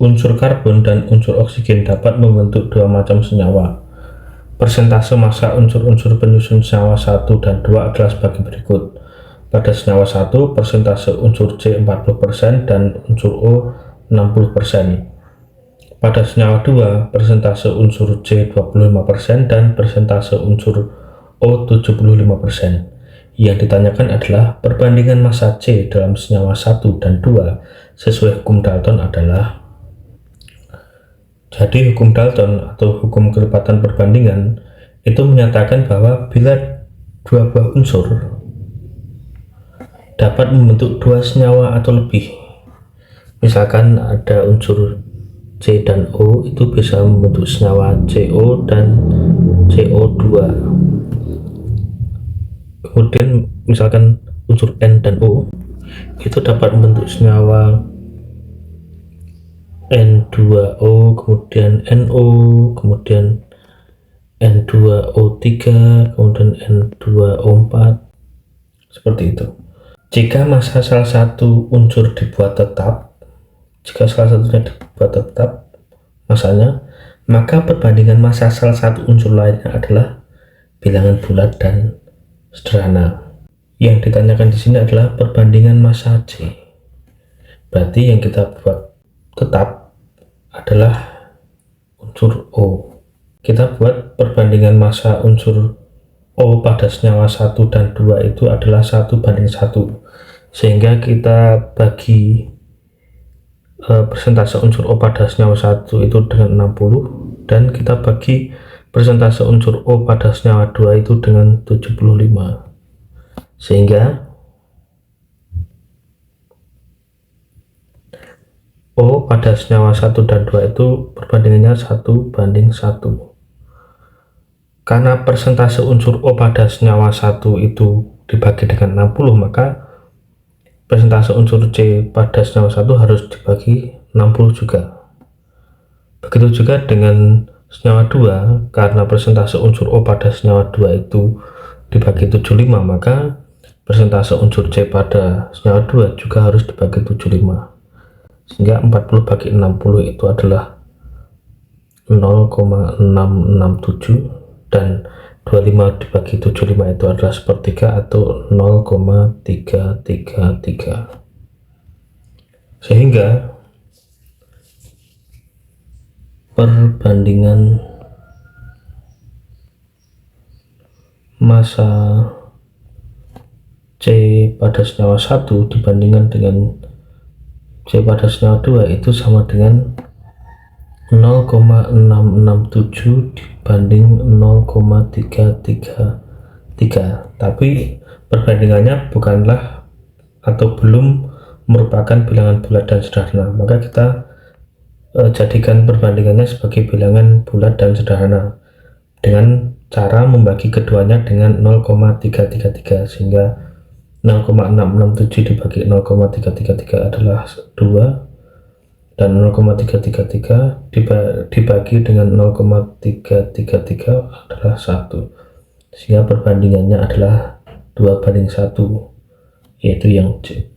unsur karbon dan unsur oksigen dapat membentuk dua macam senyawa. Persentase massa unsur-unsur penyusun senyawa 1 dan 2 adalah sebagai berikut. Pada senyawa 1, persentase unsur C 40% dan unsur O 60%. Pada senyawa 2, persentase unsur C 25% dan persentase unsur O 75%. Yang ditanyakan adalah perbandingan massa C dalam senyawa 1 dan 2 sesuai hukum Dalton adalah. Jadi hukum Dalton atau hukum kelipatan perbandingan itu menyatakan bahwa bila dua buah unsur dapat membentuk dua senyawa atau lebih, misalkan ada unsur C dan O, itu bisa membentuk senyawa CO dan CO2. Kemudian misalkan unsur N dan O itu dapat membentuk senyawa N2O, kemudian NO, kemudian N2O3, kemudian N2O4, seperti itu. Jika massa salah satu unsur dibuat tetap, jika salah satunya dibuat tetap massanya, maka perbandingan massa salah satu unsur lainnya adalah bilangan bulat dan sederhana. Yang ditanyakan di sini adalah perbandingan massa C. Berarti yang kita buat tetap adalah unsur O. Kita buat perbandingan massa unsur O pada senyawa 1 dan 2 itu adalah 1:1, sehingga kita bagi persentase unsur O pada senyawa 1 itu dengan 60, dan kita bagi persentase unsur O pada senyawa 2 itu dengan 75, sehingga O pada senyawa 1 dan 2 itu perbandingannya 1:1. Karena persentase unsur O pada senyawa 1 itu dibagi dengan 60, maka persentase unsur C pada senyawa 1 harus dibagi 60 juga. Begitu juga dengan senyawa 2, karena persentase unsur O pada senyawa 2 itu dibagi 75, maka persentase unsur C pada senyawa 2 juga harus dibagi 75. Sehingga 40/60 itu adalah 0,667, dan 25 dibagi 75 itu adalah sepertiga atau 0,333. Sehingga perbandingan massa C pada senyawa 1 dibandingkan dengan C pada senyawa 2 itu sama dengan 0,667 dibanding 0,333. Tapi perbandingannya bukanlah atau belum merupakan bilangan bulat dan sederhana, maka kita jadikan perbandingannya sebagai bilangan bulat dan sederhana dengan cara membagi keduanya dengan 0,333, sehingga 0,667 dibagi 0,333 adalah 2, dan 0,333 dibagi dengan 0,333 adalah 1, sehingga perbandingannya adalah 2:1, yaitu yang C.